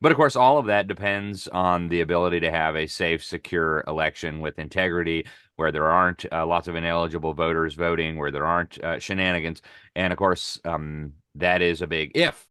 But of course, all of that depends on the ability to have a safe, secure election with integrity, where there aren't lots of ineligible voters voting, where there aren't shenanigans. And of course, that is a big if.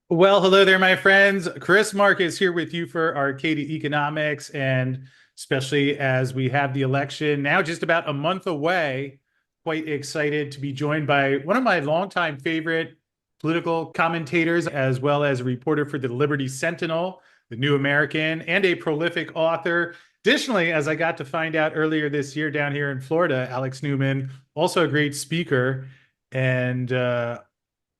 Well, hello there, my friends. Chris Marcus here with you for Arcadia Economics, and especially as we have the election now just about a month away, quite excited to be joined by one of my longtime favorite political commentators, as well as a reporter for the Liberty Sentinel, the New American, and a prolific author. Additionally, as I got to find out earlier this year down here in Florida, Alex Newman, also a great speaker. And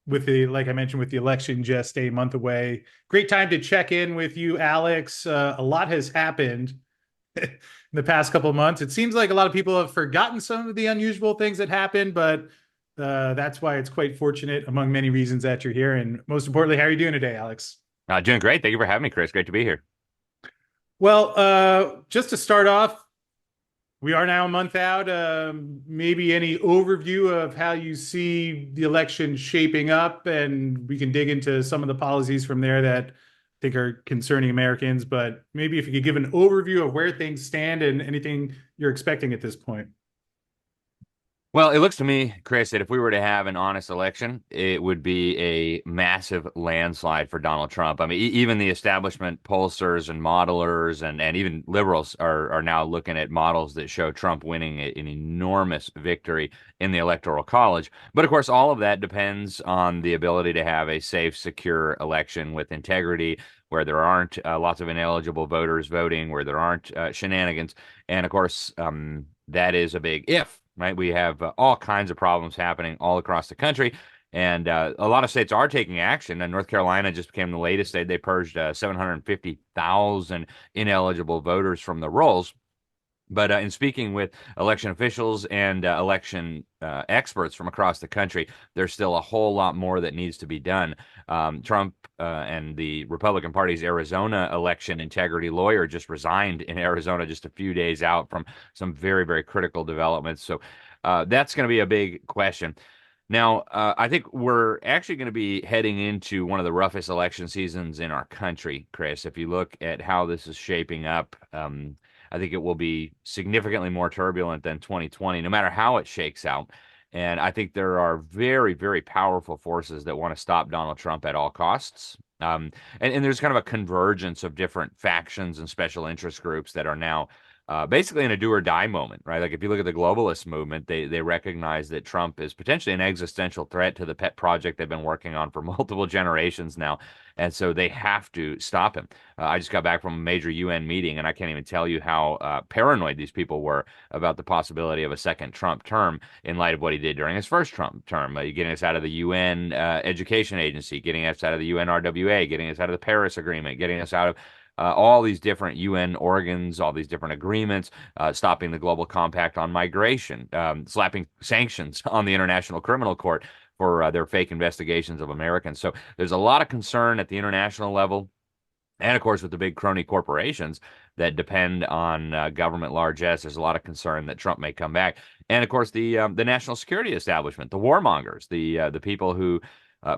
with the, like I mentioned, with the election just a month away. Great time to check in with you, Alex. A lot has happened in the past couple of months. It seems like a lot of people have forgotten some of the unusual things that happened, but that's why it's quite fortunate, among many reasons, that you're here. And most importantly, how are you doing today, Alex? Doing great. Thank you for having me, Chris. Great to be here. Well, just to start off, we are now a month out. Maybe any overview of how you see the election shaping up, and we can dig into some of the policies from there that I think are concerning Americans. But maybe if you could give an overview of where things stand and anything you're expecting at this point. Well, it looks to me, Chris, that if we were to have an honest election, it would be a massive landslide for Donald Trump. I mean, even the establishment pollsters and modelers and even liberals are now looking at models that show Trump winning an enormous victory in the Electoral College. But of course, all of that depends on the ability to have a safe, secure election with integrity, where there aren't lots of ineligible voters voting, where there aren't shenanigans. And of course, that is a big if, right? We have all kinds of problems happening all across the country. And a lot of states are taking action. And North Carolina just became the latest state. They purged 750,000 ineligible voters from the rolls. But in speaking with election officials and election experts from across the country, there's still a whole lot more that needs to be done. Trump and the Republican Party's Arizona election integrity lawyer just resigned in Arizona just a few days out from some very, very critical developments. So that's going to be a big question. Now, I think we're actually going to be heading into one of the roughest election seasons in our country, Chris. If you look at how this is shaping up, I think it will be significantly more turbulent than 2020, no matter how it shakes out. And I think there are very, very powerful forces that want to stop Donald Trump at all costs. And there's kind of a convergence of different factions and special interest groups that are now basically in a do or die moment, right? Like if you look at the globalist movement, they recognize that Trump is potentially an existential threat to the pet project they've been working on for multiple generations now. And so they have to stop him. I just got back from a major UN meeting, and I can't even tell you how paranoid these people were about the possibility of a second Trump term in light of what he did during his first Trump term, getting us out of the UN Education Agency, getting us out of the UN RWA, getting us out of the Paris Agreement, getting us out of all these different UN organs, all these different agreements, stopping the global compact on migration, slapping sanctions on the International Criminal Court for their fake investigations of Americans. So there's a lot of concern at the international level. And of course, with the big crony corporations that depend on government largesse, there's a lot of concern that Trump may come back. And of course, the national security establishment, the warmongers, the people who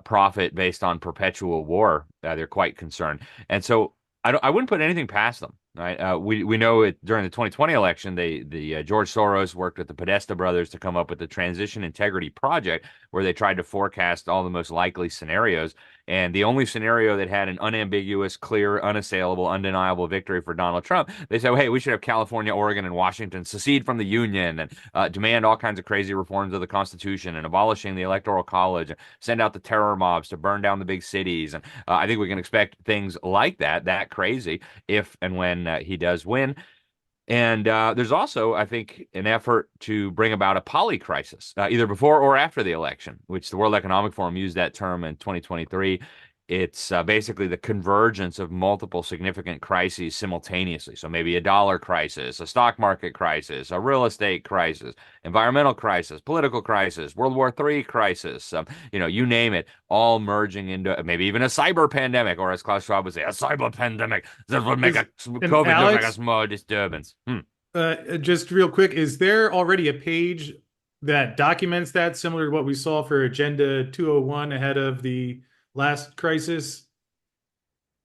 profit based on perpetual war, they're quite concerned. And so I wouldn't put anything past them. Right? We know it during the 2020 election. The George Soros worked with the Podesta brothers to come up with the Transition Integrity Project, where they tried to forecast all the most likely scenarios. And the only scenario that had an unambiguous, clear, unassailable, undeniable victory for Donald Trump, they said, well, hey, we should have California, Oregon, and Washington secede from the Union and demand all kinds of crazy reforms of the Constitution and abolishing the Electoral College and send out the terror mobs to burn down the big cities. And I think we can expect things like that crazy, if and when he does win. And there's also, I think, an effort to bring about a poly crisis, either before or after the election, which the World Economic Forum used that term in 2023. It's basically the convergence of multiple significant crises simultaneously. So maybe a dollar crisis, a stock market crisis, a real estate crisis, environmental crisis, political crisis, World War III crisis, you name it, all merging into maybe even a cyber pandemic, or as Klaus Schwab would say, a cyber pandemic. This would make Is a and COVID would make us Alex, more disturbance. just real quick, is there already a page that documents that, similar to what we saw for Agenda 201 ahead of the last crisis?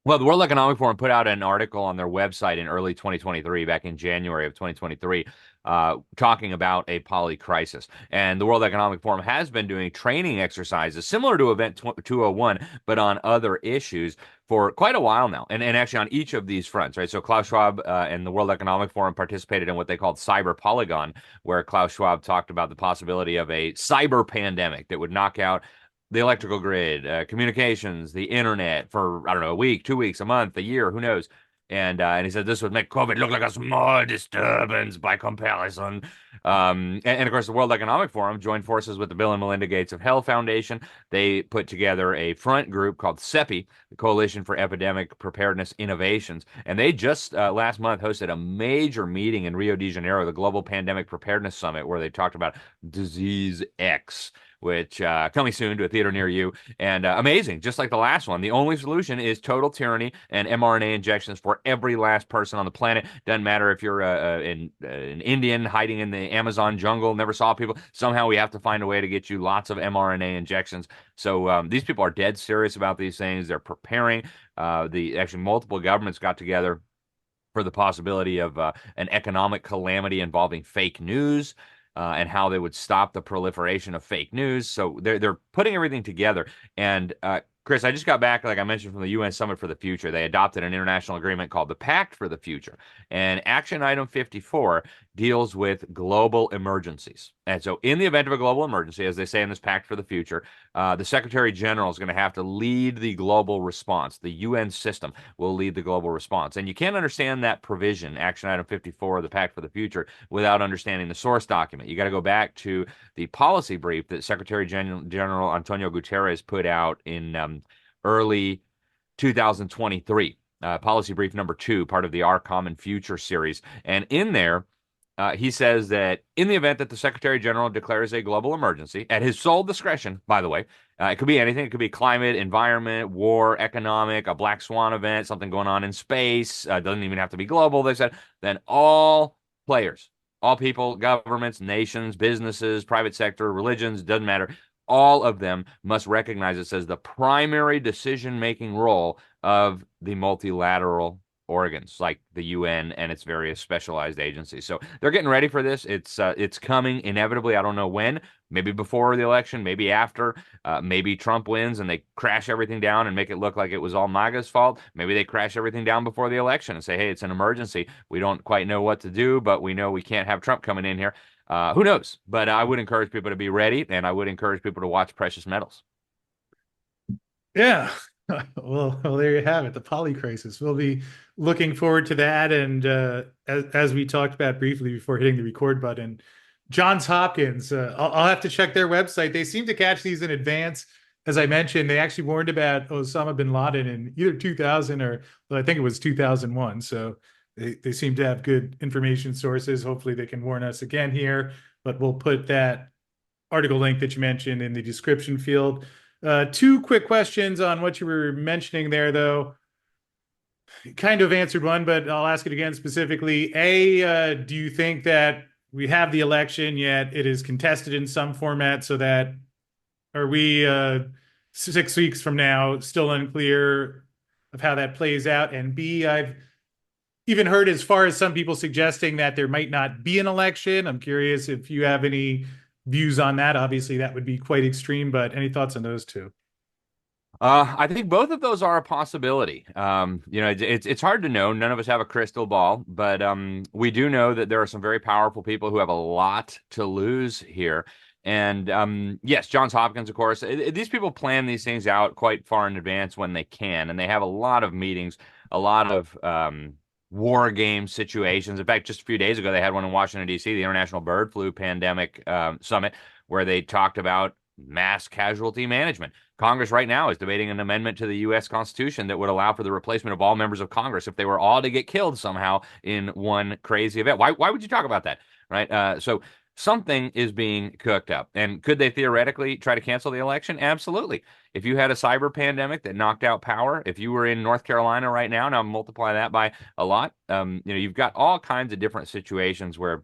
Well, the World Economic Forum put out an article on their website in early 2023, back in January of 2023, talking about a poly crisis. And the World Economic Forum has been doing training exercises similar to Event 201, but on other issues for quite a while now. And actually on each of these fronts, right? So Klaus Schwab and the World Economic Forum participated in what they called Cyber Polygon, where Klaus Schwab talked about the possibility of a cyber pandemic that would knock out the electrical grid, communications, the internet for, I don't know, a week, 2 weeks, a month, a year, who knows? And he said this would make COVID look like a small disturbance by comparison. And of course, the World Economic Forum joined forces with the Bill and Melinda Gates of Health Foundation. They put together a front group called CEPI, the Coalition for Epidemic Preparedness Innovations. And they just last month hosted a major meeting in Rio de Janeiro, the Global Pandemic Preparedness Summit, where they talked about disease X, which coming soon to a theater near you. And amazing, just like the last one. The only solution is total tyranny and mRNA injections for every last person on the planet. Doesn't matter if you're an Indian hiding in the Amazon jungle, never saw people. Somehow we have to find a way to get you lots of mRNA injections. So these people are dead serious about these things. They're preparing. Actually multiple governments got together for the possibility of an economic calamity involving fake news, and how they would stop the proliferation of fake news. So they're putting everything together. And Chris, I just got back, like I mentioned, from the UN Summit for the Future. They adopted an international agreement called the Pact for the Future. And Action Item 54 deals with global emergencies. And so, in the event of a global emergency, as they say in this Pact for the Future, the Secretary General is going to have to lead the global response. The UN system will lead the global response. And you can't understand that provision, Action Item 54 of the Pact for the Future, without understanding the source document. You got to go back to the policy brief that Secretary General Antonio Guterres put out in early 2023. Policy brief number 2, part of the Our Common Future series. And in there, he says that in the event that the Secretary General declares a global emergency, at his sole discretion, by the way, it could be anything. It could be climate, environment, war, economic, a black swan event, something going on in space. Doesn't even have to be global, they said. Then all players, all people, governments, nations, businesses, private sector, religions, doesn't matter. All of them must recognize it as the primary decision-making role of the multilateral organs like the UN and its various specialized agencies. So they're getting ready for this. It's coming inevitably. I don't know when. Maybe before the election, maybe after. Maybe Trump wins and they crash everything down and make it look like it was all MAGA's fault. Maybe they crash everything down before the election and say, hey, it's an emergency. We don't quite know what to do, but we know we can't have Trump coming in here. Who knows? But I would encourage people to be ready, and I would encourage people to watch precious metals. Yeah. Well, there you have it, the poly crisis. We'll be looking forward to that. And as we talked about briefly before hitting the record button, Johns Hopkins, I'll have to check their website. They seem to catch these in advance. As I mentioned, they actually warned about Osama bin Laden in either 2000 or, well, I think it was 2001. So they seem to have good information sources. Hopefully they can warn us again here, but we'll put that article link that you mentioned in the description field. Two quick questions on what you were mentioning there, though. You kind of answered one, but I'll ask it again specifically. Do you think that we have the election, yet it is contested in some format so that are we 6 weeks from now still unclear of how that plays out? And B, I've even heard as far as some people suggesting that there might not be an election. I'm curious if you have any views on that. Obviously, that would be quite extreme, but any thoughts on those two? I think both of those are a possibility. It's hard to know. None of us have a crystal ball, but we do know that there are some very powerful people who have a lot to lose here. And yes, Johns Hopkins, of course, these people plan these things out quite far in advance when they can, and they have a lot of meetings, a lot of war game situations. In fact, just a few days ago, they had one in Washington, D.C., the International Bird Flu Pandemic Summit, where they talked about mass casualty management. Congress right now is debating an amendment to the U.S. Constitution that would allow for the replacement of all members of Congress if they were all to get killed somehow in one crazy event. Why would you talk about that, right? So something is being cooked up. And could they theoretically try to cancel the election? Absolutely. If you had a cyber pandemic that knocked out power, if you were in North Carolina right now multiply that by a lot, you've got all kinds of different situations where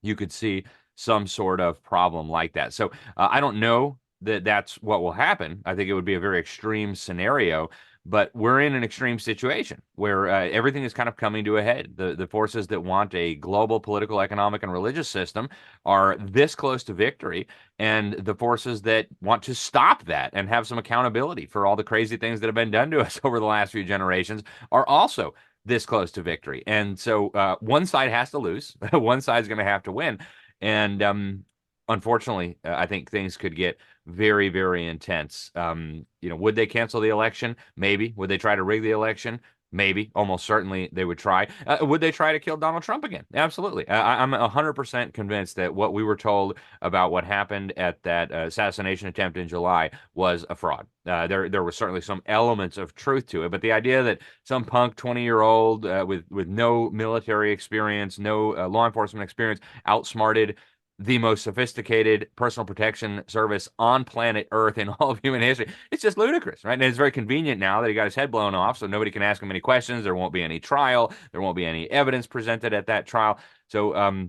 you could see some sort of problem like that. So I don't know that that's what will happen. I think it would be a very extreme scenario, but we're in an extreme situation where everything is kind of coming to a head. The forces that want a global political, economic, and religious system are this close to victory, and the forces that want to stop that and have some accountability for all the crazy things that have been done to us over the last few generations are also this close to victory. And so one side has to lose, one side's going to have to win. And unfortunately, I think things could get very, very intense. Would they cancel the election? Maybe. Would they try to rig the election? Maybe. Almost certainly they would try. Would they try to kill Donald Trump again? Absolutely. I'm 100% convinced that what we were told about what happened at that assassination attempt in July was a fraud. There was certainly some elements of truth to it, but the idea that some punk 20-year-old with no military experience, no law enforcement experience, outsmarted the most sophisticated personal protection service on planet Earth in all of human history. It's just ludicrous, right? And it's very convenient now that he got his head blown off, so nobody can ask him any questions. There won't be any trial. There won't be any evidence presented at that trial. So,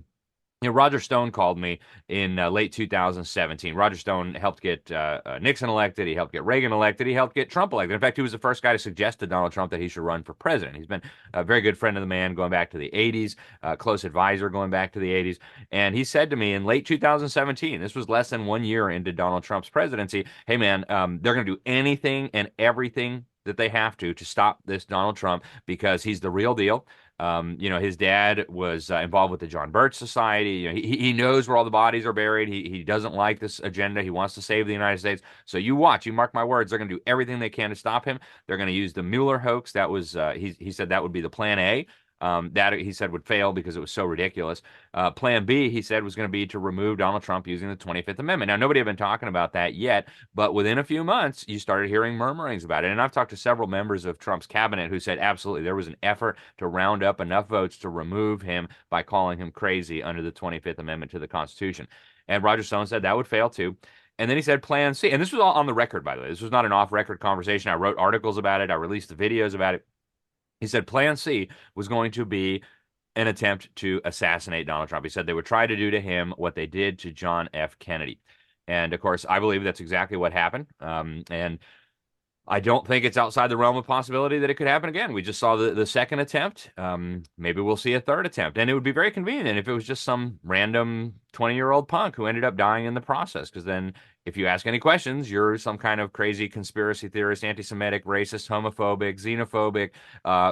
Roger Stone called me in late 2017. Roger Stone helped get Nixon elected. He helped get Reagan elected. He helped get Trump elected. In fact, he was the first guy to suggest to Donald Trump that he should run for president. He's been a very good friend of the man going back to the 80s, close advisor going back to the 80s. And he said to me in late 2017, this was less than 1 year into Donald Trump's presidency, hey, man, they're going to do anything and everything that they have to stop this Donald Trump because he's the real deal. His dad was involved with the John Birch Society. He knows where all the bodies are buried. He doesn't like this agenda. He wants to save the United States. So you watch, you mark my words. They're going to do everything they can to stop him. They're going to use the Mueller hoax. That was he said that would be the plan A. That he said would fail because it was so ridiculous. Plan B, he said, was going to be to remove Donald Trump using the 25th Amendment. Now, nobody had been talking about that yet, but within a few months, you started hearing murmurings about it. And I've talked to several members of Trump's cabinet who said absolutely there was an effort to round up enough votes to remove him by calling him crazy under the 25th Amendment to the Constitution. And Roger Stone said that would fail too. And then he said Plan C. And this was all on the record, by the way. This was not an off-record conversation. I wrote articles about it. I released the videos about it. He said Plan C was going to be an attempt to assassinate Donald Trump. He said they would try to do to him what they did to John F. Kennedy. And of course, I believe that's exactly what happened. And I don't think it's outside the realm of possibility that it could happen again. We just saw the second attempt. Maybe we'll see a third attempt. And it would be very convenient if it was just some random 20-year-old punk who ended up dying in the process. Because then if you ask any questions, you're some kind of crazy conspiracy theorist, anti-Semitic, racist, homophobic, xenophobic,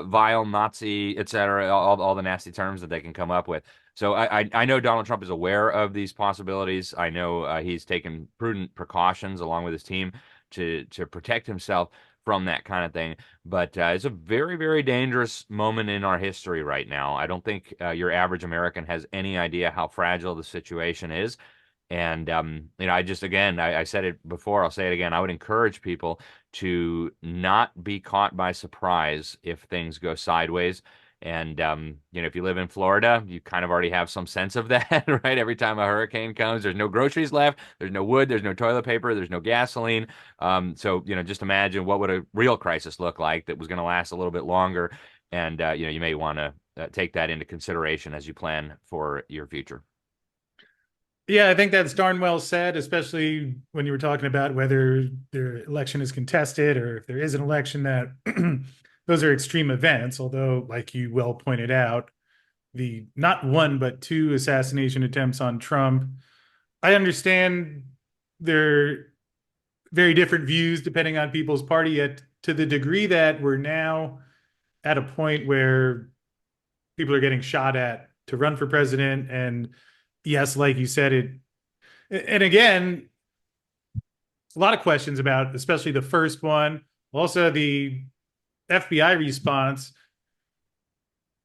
vile Nazi, etc., all the nasty terms that they can come up with. So I know Donald Trump is aware of these possibilities. I know he's taken prudent precautions along with his team to protect himself from that kind of thing. But it's a very, very dangerous moment in our history right now. I don't think your average American has any idea how fragile the situation is. And, I just, again, I said it before, I'll say it again. I would encourage people to not be caught by surprise if things go sideways. And, if you live in Florida, you kind of already have some sense of that, right? Every time a hurricane comes, there's no groceries left, there's no wood, there's no toilet paper, there's no gasoline. So, just imagine what would a real crisis look like that was going to last a little bit longer. And, you may want to take that into consideration as you plan for your future. Yeah, I think that's darn well said, especially when you were talking about whether the election is contested or if there is an election, that those are extreme events. Although, like you well pointed out, the not one but two assassination attempts on Trump, I understand they're very different views depending on people's party, yet to the degree that we're now at a point where people are getting shot at to run for president. And yes, like you said, and again, a lot of questions about, especially the first one, also the FBI response.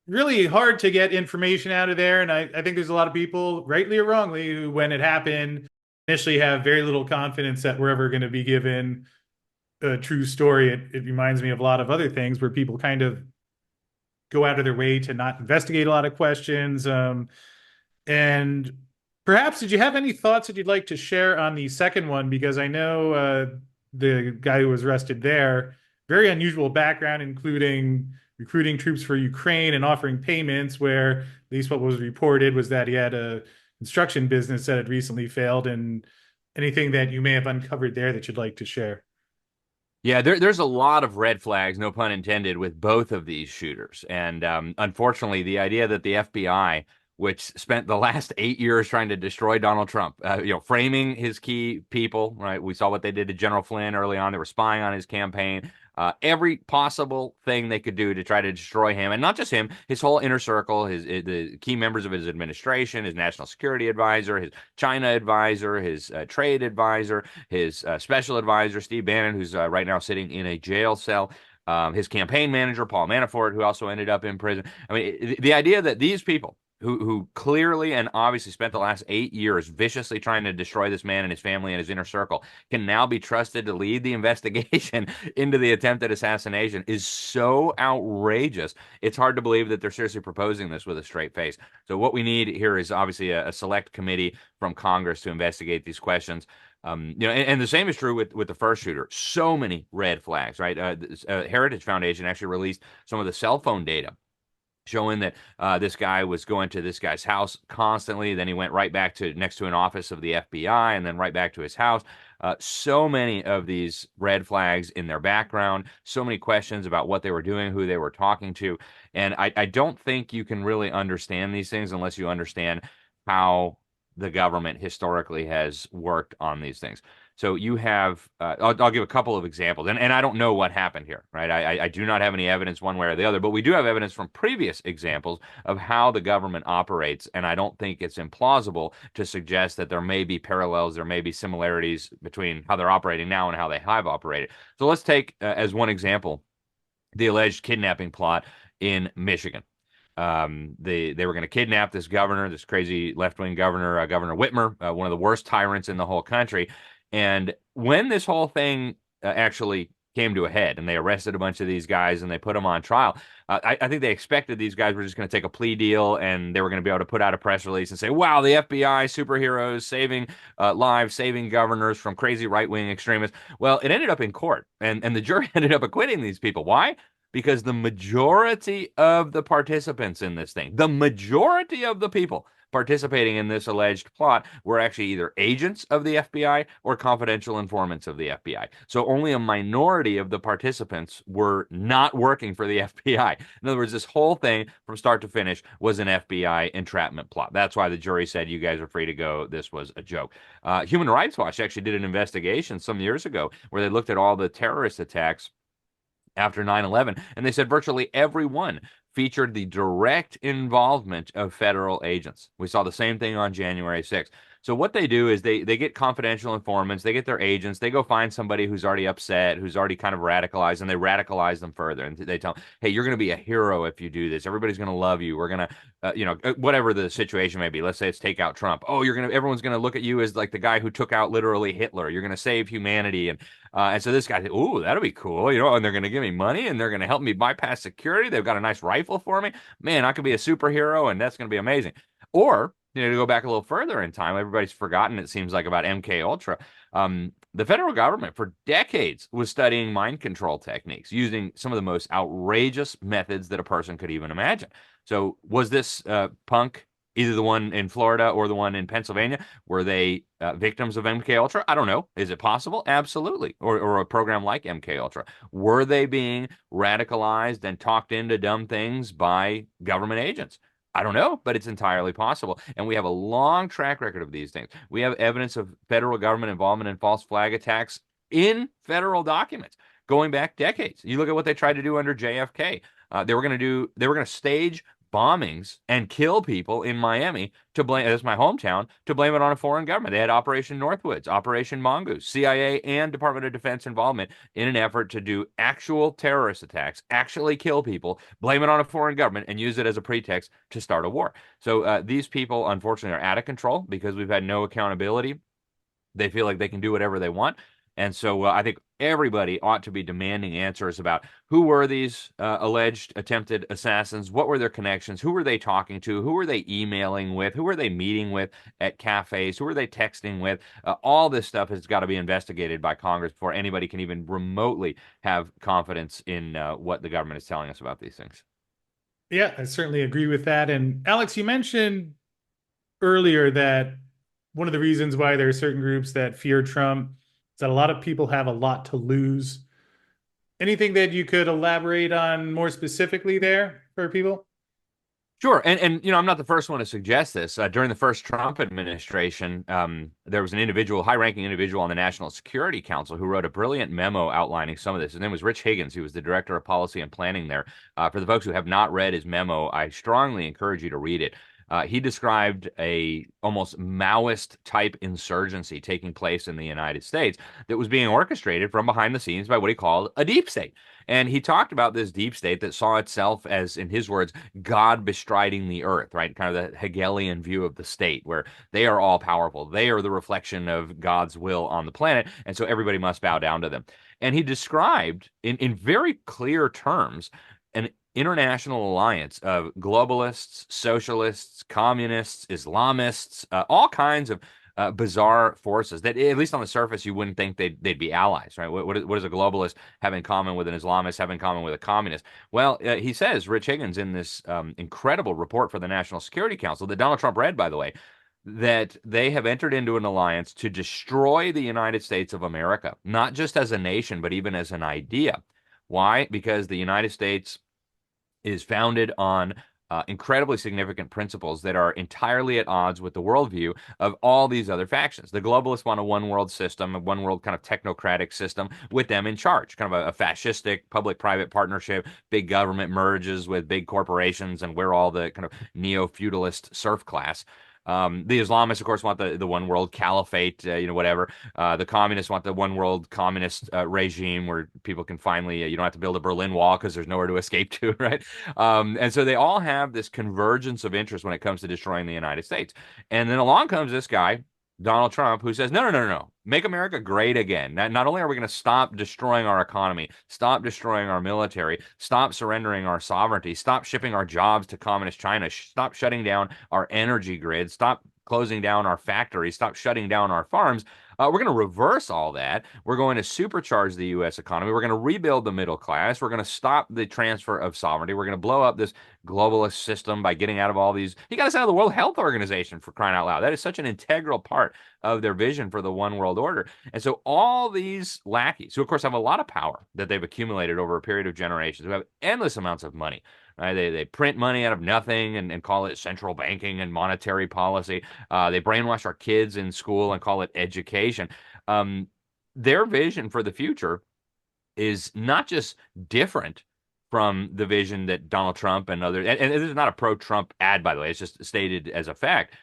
Really hard to get information out of there. And I think there's a lot of people, rightly or wrongly, who, when it happened, initially have very little confidence that we're ever going to be given a true story. It reminds me of a lot of other things where people kind of go out of their way to not investigate a lot of questions. And perhaps, did you have any thoughts that you'd like to share on the second one? Because I know the guy who was arrested there, very unusual background, including recruiting troops for Ukraine and offering payments, where at least what was reported was that he had a construction business that had recently failed, and anything that you may have uncovered there that you'd like to share. Yeah, there's a lot of red flags, no pun intended, with both of these shooters. And unfortunately, the idea that the FBI, which spent the last 8 years trying to destroy Donald Trump, framing his key people, right? We saw what they did to General Flynn early on. They were spying on his campaign. Every possible thing they could do to try to destroy him, and not just him, his whole inner circle, the key members of his administration, his national security advisor, his China advisor, his trade advisor, his special advisor, Steve Bannon, who's right now sitting in a jail cell. His campaign manager, Paul Manafort, who also ended up in prison. I mean, the idea that these people who clearly and obviously spent the last 8 years viciously trying to destroy this man and his family and his inner circle can now be trusted to lead the investigation into the attempted assassination is so outrageous. It's hard to believe that they're seriously proposing this with a straight face. So what we need here is obviously a select committee from Congress to investigate these questions. And the same is true with the first shooter. So many red flags, right? Heritage Foundation actually released some of the cell phone data showing that this guy was going to this guy's house constantly. Then he went right back to next to an office of the FBI and then right back to his house. So many of these red flags in their background, so many questions about what they were doing, who they were talking to. And I don't think you can really understand these things unless you understand how the government historically has worked on these things. So you have, I'll give a couple of examples, and I don't know what happened here, right? I do not have any evidence one way or the other, but we do have evidence from previous examples of how the government operates, and I don't think it's implausible to suggest that there may be parallels, there may be similarities between how they're operating now and how they have operated. So let's take as one example the alleged kidnapping plot in Michigan. They were going to kidnap this governor, this crazy left-wing governor, Governor Whitmer, one of the worst tyrants in the whole country. And when this whole thing actually came to a head and they arrested a bunch of these guys and they put them on trial, I think they expected these guys were just going to take a plea deal and they were going to be able to put out a press release and say, wow, the FBI superheroes saving lives, saving governors from crazy right-wing extremists. Well, it ended up in court and the jury ended up acquitting these people. Why? Because the majority of the participants in this thing, the majority of the people participating in this alleged plot were actually either agents of the FBI or confidential informants of the FBI. So only a minority of the participants were not working for the FBI. In other words, this whole thing from start to finish was an FBI entrapment plot. That's why the jury said, you guys are free to go. This was a joke. Human Rights Watch actually did an investigation some years ago where they looked at all the terrorist attacks after 9/11, and they said virtually every one featured the direct involvement of federal agents. We saw the same thing on January 6th. So what they do is they get confidential informants, they get their agents, they go find somebody who's already upset, who's already kind of radicalized, and they radicalize them further. And they tell them, hey, you're going to be a hero if you do this. Everybody's going to love you. We're going to, whatever the situation may be. Let's say it's take out Trump. Oh, everyone's going to look at you as like the guy who took out literally Hitler. You're going to save humanity. And so this guy, ooh, that'll be cool, and they're going to give me money and they're going to help me bypass security. They've got a nice rifle for me. Man, I could be a superhero and that's going to be amazing. Or, to go back a little further in time, everybody's forgotten, it seems like, about MK Ultra. The federal government for decades was studying mind control techniques using some of the most outrageous methods that a person could even imagine. So was this punk, either the one in Florida or the one in Pennsylvania, were they victims of MK Ultra? I don't know. Is it possible? Absolutely. Or a program like MK Ultra. Were they being radicalized and talked into dumb things by government agents? I don't know, but it's entirely possible. And we have a long track record of these things. We have evidence of federal government involvement in false flag attacks in federal documents going back decades. You look at what they tried to do under JFK. They were going to stage bombings and kill people in Miami to blame, that's my hometown, to blame it on a foreign government. They had Operation Northwoods, Operation Mongoose, CIA and Department of Defense involvement in an effort to do actual terrorist attacks, actually kill people, blame it on a foreign government, and use it as a pretext to start a war. So these people, unfortunately, are out of control because we've had no accountability. They feel like they can do whatever they want. And so I think everybody ought to be demanding answers about who were these alleged attempted assassins, what were their connections, who were they talking to, who were they emailing with, who were they meeting with at cafes, who were they texting with. All this stuff has got to be investigated by Congress before anybody can even remotely have confidence in what the government is telling us about these things. Yeah, I certainly agree with that. And Alex, you mentioned earlier that one of the reasons why there are certain groups that fear Trump is that a lot of people have a lot to lose. Anything that you could elaborate on more specifically there for people? Sure, and I'm not the first one to suggest this. During the first Trump administration, there was an individual, high-ranking individual on the National Security Council who wrote a brilliant memo outlining some of this. His name was Rich Higgins. He was the director of policy and planning there. For the folks who have not read his memo, I strongly encourage you to read it. He described a almost Maoist type insurgency taking place in the United States that was being orchestrated from behind the scenes by what he called a deep state. And he talked about this deep state that saw itself as, in his words, God bestriding the earth, right? Kind of the Hegelian view of the state, where they are all powerful. They are the reflection of God's will on the planet. And so everybody must bow down to them. And he described in very clear terms an international alliance of globalists, socialists, communists, Islamists, all kinds of bizarre forces that, at least on the surface, you wouldn't think they'd be allies, right? What does a globalist have in common with an Islamist, have in common with a communist? Well, he says, Rich Higgins, in this incredible report for the National Security Council that Donald Trump read, by the way, that they have entered into an alliance to destroy the United States of America, not just as a nation, but even as an idea. Why? Because the United States is founded on incredibly significant principles that are entirely at odds with the worldview of all these other factions. The globalists want a one world system, a one world kind of technocratic system with them in charge, kind of a fascistic public-private partnership. Big government merges with big corporations, and we're all the kind of neo-feudalist serf class. The Islamists, of course, want the one world caliphate, whatever. The communists want the one world communist regime where people can finally, you don't have to build a Berlin Wall because there's nowhere to escape to, right? And so they all have this convergence of interest when it comes to destroying the United States. And then along comes this guy, Donald Trump, who says, no, no, no, no, no. Make America great again. Not only are we going to stop destroying our economy, stop destroying our military, stop surrendering our sovereignty, stop shipping our jobs to communist China, stop shutting down our energy grid, stop closing down our factories, stop shutting down our farms. We're going to reverse all that. We're going to supercharge the U.S. economy. We're going to rebuild the middle class. We're going to stop the transfer of sovereignty. We're going to blow up this globalist system by getting out of all these. He got us out of the World Health Organization, for crying out loud. That is such an integral part of their vision for the one world order. And so all these lackeys, who of course have a lot of power that they've accumulated over a period of generations, who have endless amounts of money, right? They print money out of nothing and call it central banking and monetary policy. They brainwash our kids in school and call it education. Their vision for the future is not just different from the vision that Donald Trump and others, and this is not a pro-Trump ad, by the way, it's just stated as a fact.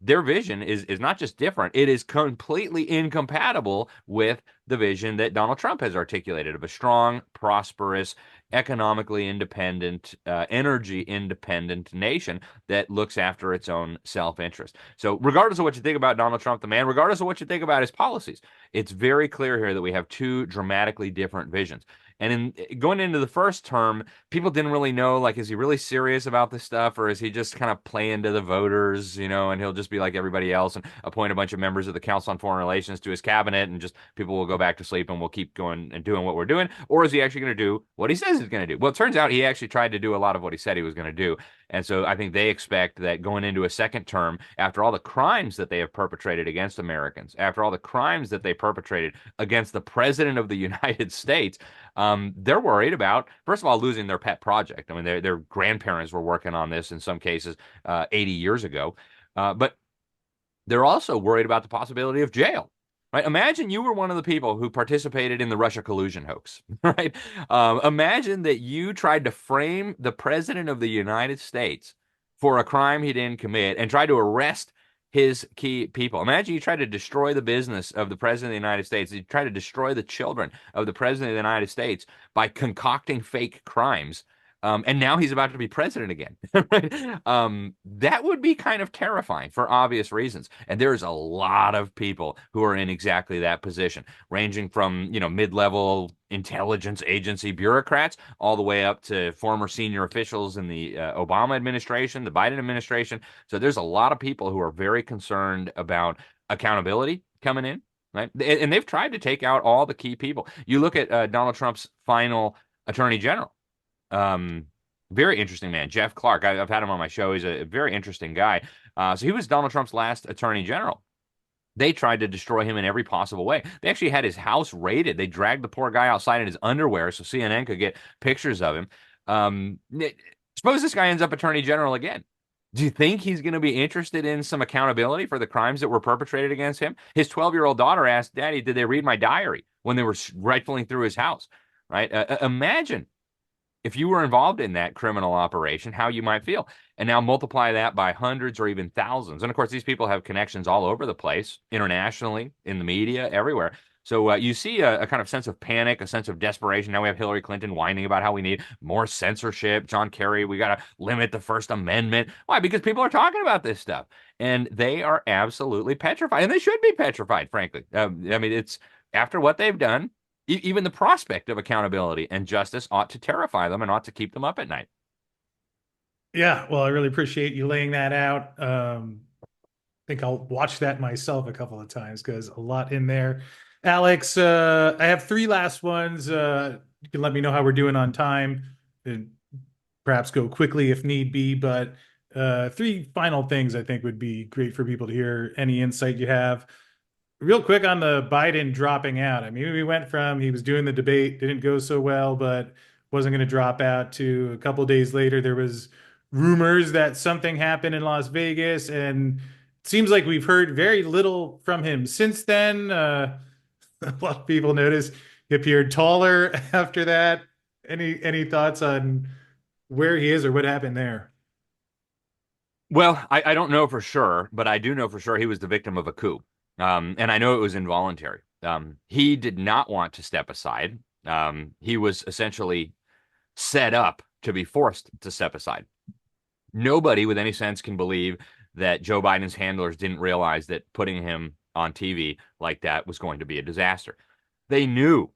Their vision is not just different, it is completely incompatible with the vision that Donald Trump has articulated of a strong, prosperous, economically independent, energy independent nation that looks after its own self-interest. So regardless of what you think about Donald Trump, the man, regardless of what you think about his policies, it's very clear here that we have two dramatically different visions. And in going into the first term, people didn't really know, like, is he really serious about this stuff, or is he just kind of playing to the voters, and he'll just be like everybody else and appoint a bunch of members of the Council on Foreign Relations to his cabinet, and just people will go back to sleep and we'll keep going and doing what we're doing? Or is he actually going to do what he says he's going to do? Well, it turns out he actually tried to do a lot of what he said he was going to do. And so I think they expect that going into a second term, after all the crimes that they have perpetrated against Americans, after all the crimes that they perpetrated against the president of the United States, they're worried about, first of all, losing their pet project. I mean, their grandparents were working on this in some cases 80 years ago. But they're also worried about the possibility of jail. Right? Imagine you were one of the people who participated in the Russia collusion hoax, right? Imagine that you tried to frame the president of the United States for a crime he didn't commit and tried to arrest his key people. Imagine you tried to destroy the business of the president of the United States. You tried to destroy the children of the president of the United States by concocting fake crimes. And now he's about to be president again. Right? That would be kind of terrifying for obvious reasons. And there's a lot of people who are in exactly that position, ranging from, mid-level intelligence agency bureaucrats all the way up to former senior officials in the Obama administration, the Biden administration. So there's a lot of people who are very concerned about accountability coming in. Right? And they've tried to take out all the key people. You look at Donald Trump's final attorney general. Very interesting man, Jeff Clark. I've had him on my show. He's a very interesting guy. So he was Donald Trump's last attorney general. They tried to destroy him in every possible way. They actually had his house raided. They dragged the poor guy outside in his underwear so CNN could get pictures of him. Um, Suppose this guy ends up attorney general again. Do you think he's going to be interested in some accountability for the crimes that were perpetrated against him? His 12-year-old daughter asked, Daddy, did they read my diary when they were rifling through his house? Right? Imagine if you were involved in that criminal operation, how you might feel. And now multiply that by hundreds or even thousands. And of course, these people have connections all over the place, internationally, in the media, everywhere. So you see a kind of sense of panic, a sense of desperation. Now we have Hillary Clinton whining about how we need more censorship. John Kerry, we got to limit the First Amendment. Why? Because people are talking about this stuff. And they are absolutely petrified. And they should be petrified, frankly. I mean, it's after what they've done, even the prospect of accountability and justice ought to terrify them and ought to keep them up at night. Yeah, well, I really appreciate you laying that out. I think I'll watch that myself a couple of times because a lot in there. Alex, I have three last ones. You can let me know how we're doing on time and perhaps go quickly if need be. But three final things I think would be great for people to hear. Any insight you have. Real quick on the Biden dropping out. I mean, we went from he was doing the debate, didn't go so well, but wasn't going to drop out to a couple of days later, there was rumors that something happened in Las Vegas, and it seems like we've heard very little from him since then. A lot of people noticed he appeared taller after that. Any thoughts on where he is or what happened there? Well, I don't know for sure, but I do know for sure he was the victim of a coup. And I know it was involuntary. He did not want to step aside. He was essentially set up to be forced to step aside. Nobody with any sense can believe that Joe Biden's handlers didn't realize that putting him on TV like that was going to be a disaster. They knew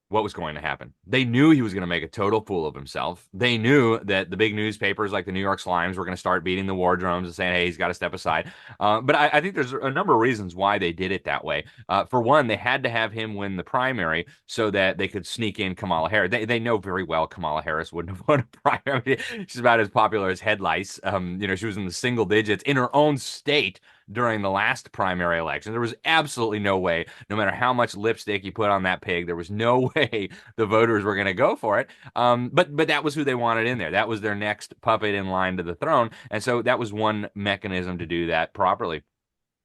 what was going to happen. They knew he was going to make a total fool of himself. They knew that the big newspapers like the New York Slimes were going to start beating the war drums and saying, hey, he's got to step aside. But I think there's a number of reasons why they did it that way. For one, they had to have him win the primary so that they could sneak in Kamala Harris. They know very well Kamala Harris wouldn't have won a primary. I mean, she's about as popular as head lice. She was in the single digits in her own state during the last primary election. There was absolutely no way, no matter how much lipstick you put on that pig, there was no way the voters were going to go for it. But that was who they wanted in there. That was their next puppet in line to the throne. And so that was one mechanism to do that properly.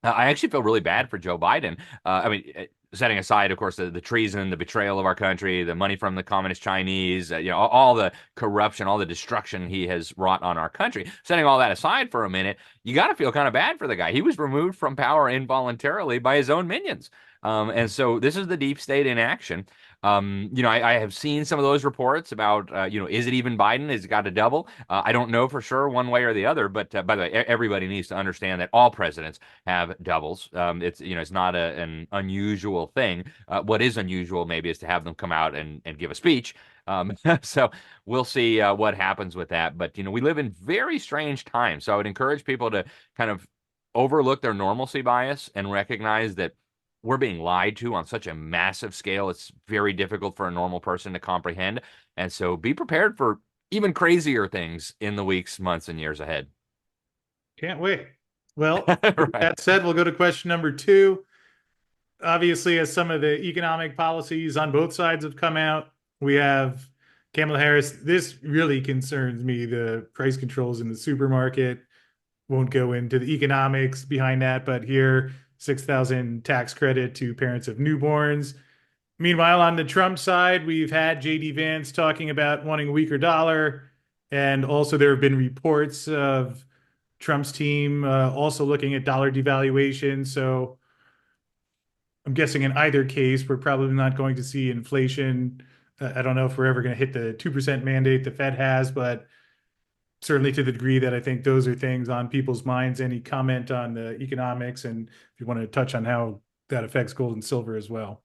I actually feel really bad for Joe Biden. Setting aside, of course, the treason, the betrayal of our country, the money from the communist Chinese, all the corruption, all the destruction he has wrought on our country. Setting all that aside for a minute, you got to feel kind of bad for the guy. He was removed from power involuntarily by his own minions. And so this is the deep state in action. I have seen some of those reports about, is it even Biden? Has it got to double? I don't know for sure one way or the other, but by the way, everybody needs to understand that all presidents have doubles. It's not an unusual thing. What is unusual maybe is to have them come out and give a speech. So we'll see what happens with that. But, we live in very strange times. So I would encourage people to kind of overlook their normalcy bias and recognize that we're being lied to on such a massive scale. It's very difficult for a normal person to comprehend. And so be prepared for even crazier things in the weeks, months, and years ahead. Can't wait. Well, with Right. that said, we'll go to question number two. Obviously, as some of the economic policies on both sides have come out, we have Kamala Harris. This really concerns me. The price controls in the supermarket. Won't go into the economics behind that, but here, 6,000 tax credit to parents of newborns. Meanwhile, on the Trump side, we've had JD Vance talking about wanting a weaker dollar. And also, there have been reports of Trump's team also looking at dollar devaluation. So I'm guessing in either case, we're probably not going to see inflation. I don't know if we're ever going to hit the 2% mandate the Fed has, but certainly to the degree that I think those are things on people's minds. Any comment on the economics, and if you want to touch on how that affects gold and silver as well?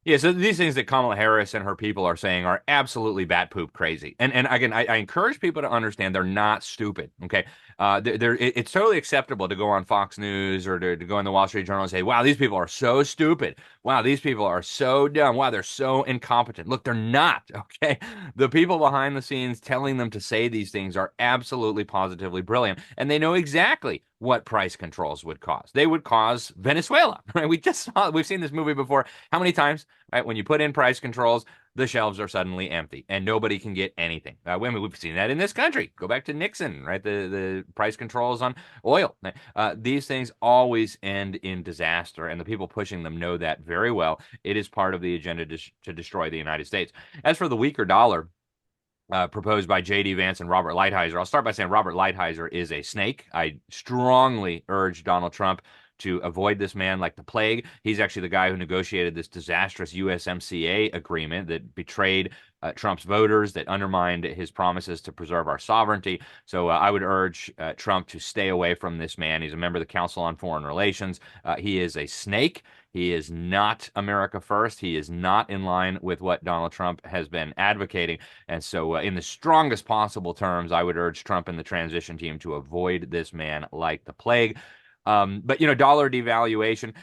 Yeah, so these things that Kamala Harris and her people are saying are absolutely bat poop crazy. And again, I encourage people to understand they're not stupid. Okay, it's totally acceptable to go on Fox News or to go in the Wall Street Journal and say, "Wow, these people are so stupid. Wow, these people are so dumb. Wow, they're so incompetent." Look, they're not. Okay, the people behind the scenes telling them to say these things are absolutely positively brilliant, and they know exactly what price controls would cause. They would cause Venezuela, right? We've seen this movie before. How many times, right? When you put in price controls, the shelves are suddenly empty and nobody can get anything. We've seen that in this country. Go back to Nixon, right? The price controls on oil. These things always end in disaster, and the people pushing them know that very well. It is part of the agenda to destroy the United States. As for the weaker dollar, proposed by J.D. Vance and Robert Lighthizer. I'll start by saying Robert Lighthizer is a snake. I strongly urge Donald Trump to avoid this man like the plague. He's actually the guy who negotiated this disastrous USMCA agreement that betrayed Trump's voters, that undermined his promises to preserve our sovereignty. So I would urge Trump to stay away from this man. He's a member of the Council on Foreign Relations. He is a snake. He is not America first. He is not in line with what Donald Trump has been advocating. And so, in the strongest possible terms, I would urge Trump and the transition team to avoid this man like the plague. But dollar devaluation,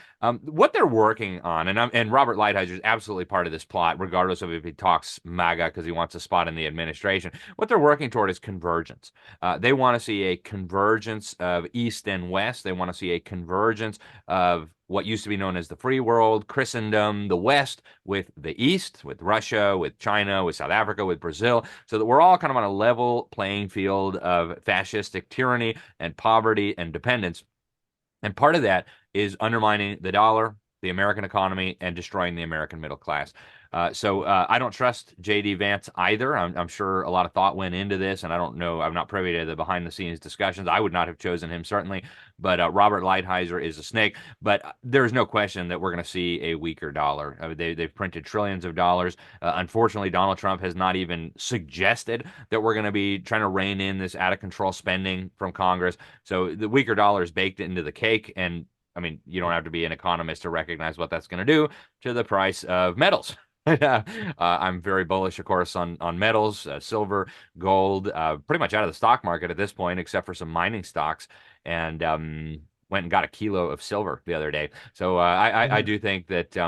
what they're working on, and Robert Lighthizer is absolutely part of this plot, regardless of if he talks MAGA because he wants a spot in the administration. What they're working toward is convergence. They want to see a convergence of East and West. They want to see a convergence of what used to be known as the free world, Christendom, the West, with the East, with Russia, with China, with South Africa, with Brazil, so that we're all kind of on a level playing field of fascistic tyranny and poverty and dependence. And part of that is undermining the dollar, the American economy, and destroying the American middle class. So I don't trust J.D. Vance either. I'm sure a lot of thought went into this, and I don't know. I'm not privy to the behind-the-scenes discussions. I would not have chosen him, certainly. But Robert Lighthizer is a snake. But there's no question that we're going to see a weaker dollar. They've printed trillions of dollars. Unfortunately, Donald Trump has not even suggested that we're going to be trying to rein in this out-of-control spending from Congress. So the weaker dollar is baked into the cake. And I mean, you don't have to be an economist to recognize what that's going to do to the price of metals. I'm very bullish, of course, on metals, silver, gold, pretty much out of the stock market at this point, except for some mining stocks, and went and got a kilo of silver the other day. So I do think that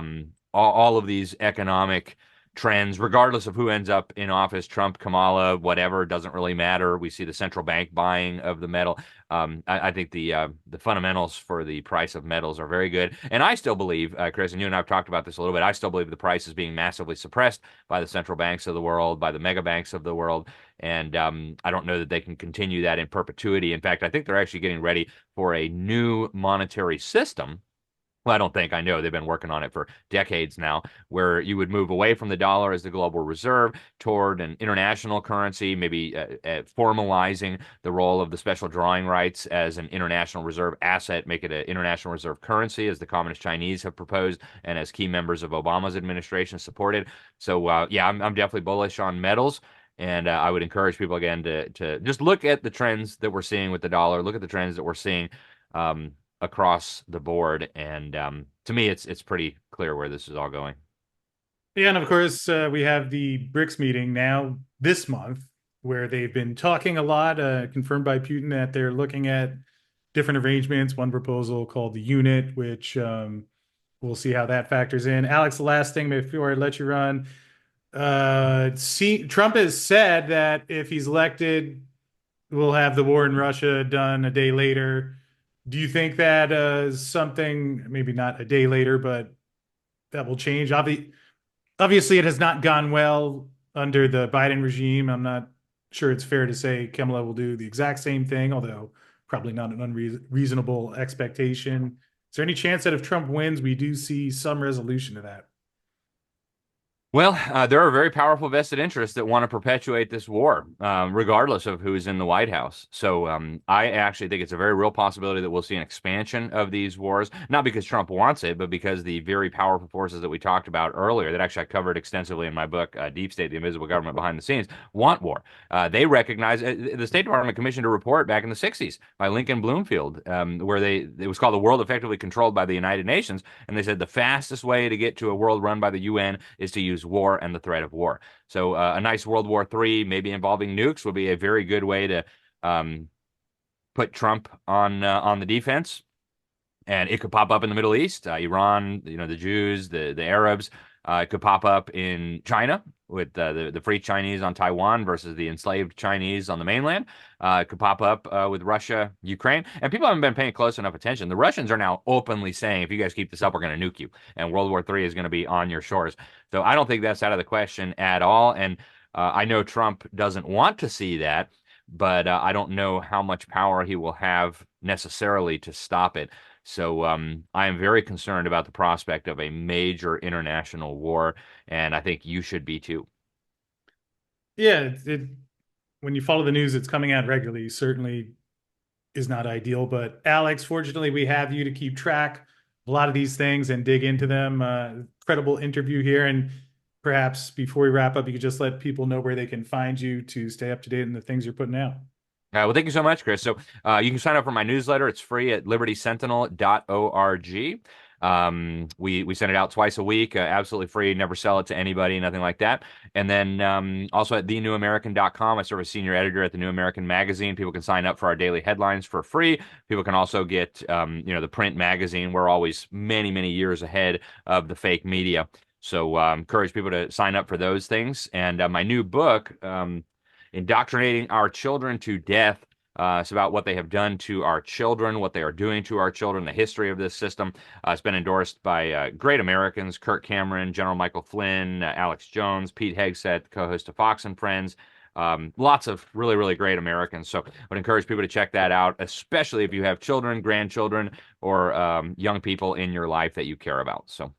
all of these economic trends, regardless of who ends up in office, Trump, Kamala, whatever, doesn't really matter. We see the central bank buying of the metal. I think the fundamentals for the price of metals are very good. And I still believe, Chris, and you and I have talked about this a little bit, I still believe the price is being massively suppressed by the central banks of the world, by the mega banks of the world. And I don't know that they can continue that in perpetuity. In fact, I think they're actually getting ready for a new monetary system. Well, I don't think, I know they've been working on it for decades now, where you would move away from the dollar as the global reserve toward an international currency, maybe formalizing the role of the special drawing rights as an international reserve asset, make it an international reserve currency, as the Communist Chinese have proposed and as key members of Obama's administration supported. So, yeah, I'm definitely bullish on metals. And I would encourage people again to just look at the trends that we're seeing with the dollar, look at the trends that we're seeing across the board, and to me, it's pretty clear where this is all going. Yeah, and of course, we have the BRICS meeting now this month, where they've been talking a lot, confirmed by Putin that they're looking at different arrangements. One proposal called the unit, which we'll see how that factors in. Alex, the last thing before I let you run, Trump has said that if he's elected, we'll have the war in Russia done a day later. Do you think that is something, maybe not a day later, but that will change? Obviously, it has not gone well under the Biden regime. I'm not sure it's fair to say Kamala will do the exact same thing, although probably not an unreasonable expectation. Is there any chance that if Trump wins, we do see some resolution to that? Well, there are very powerful vested interests that want to perpetuate this war, regardless of who's in the White House. So I actually think it's a very real possibility that we'll see an expansion of these wars, not because Trump wants it, but because the very powerful forces that we talked about earlier, that actually I covered extensively in my book, Deep State, the Invisible Government Behind the Scenes, want war. They recognize, the State Department commissioned a report back in the 60s by Lincoln Bloomfield, where it was called The World Effectively Controlled by the United Nations. And they said the fastest way to get to a world run by the UN is to use war and the threat of war. So a nice World War III, maybe involving nukes, would be a very good way to put Trump on the defense. And it could pop up in the Middle East, Iran, the Jews, the Arabs. It could pop up in China with the free Chinese on Taiwan versus the enslaved Chinese on the mainland. It could pop up with Russia, Ukraine, and people haven't been paying close enough attention. The Russians are now openly saying, if you guys keep this up, we're going to nuke you, and World War III is going to be on your shores. So I don't think that's out of the question at all. And I know Trump doesn't want to see that, but I don't know how much power he will have necessarily to stop it. So I am very concerned about the prospect of a major international war, and I think you should be too. Yeah, when you follow the news, it's coming out regularly. Certainly is not ideal. But Alex, fortunately, we have you to keep track of a lot of these things and dig into them. Incredible interview here. And perhaps before we wrap up, you could just let people know where they can find you to stay up to date on the things you're putting out. Well, thank you so much, Chris. So you can sign up for my newsletter. It's free at libertysentinel.org. We send it out twice a week, absolutely free, never sell it to anybody, nothing like that. And then also at thenewamerican.com, I serve as senior editor at the New American magazine. People can sign up for our daily headlines for free. People can also get the print magazine. We're always many, many years ahead of the fake media. So encourage people to sign up for those things. And my new book, Indoctrinating Our Children to Death. It's about what they have done to our children, what they are doing to our children, the history of this system. It's been endorsed by great Americans, Kirk Cameron, General Michael Flynn, Alex Jones, Pete Hegseth, co-host of Fox and Friends. Lots of really, really great Americans. So I would encourage people to check that out, especially if you have children, grandchildren, or young people in your life that you care about. So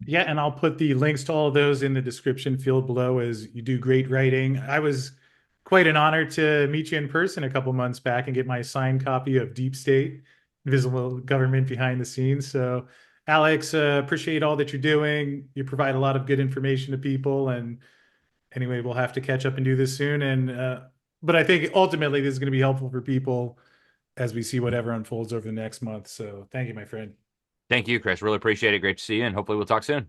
Yeah, and I'll put the links to all of those in the description field below as you do great writing. I was quite an honor to meet you in person a couple months back and get my signed copy of Deep State, Invisible Government Behind the Scenes. So, Alex, appreciate all that you're doing. You provide a lot of good information to people. And anyway, we'll have to catch up and do this soon. But I think ultimately this is going to be helpful for people as we see whatever unfolds over the next month. So, thank you, my friend. thank you, Chris. Really appreciate it. Great to see you, and hopefully we'll talk soon.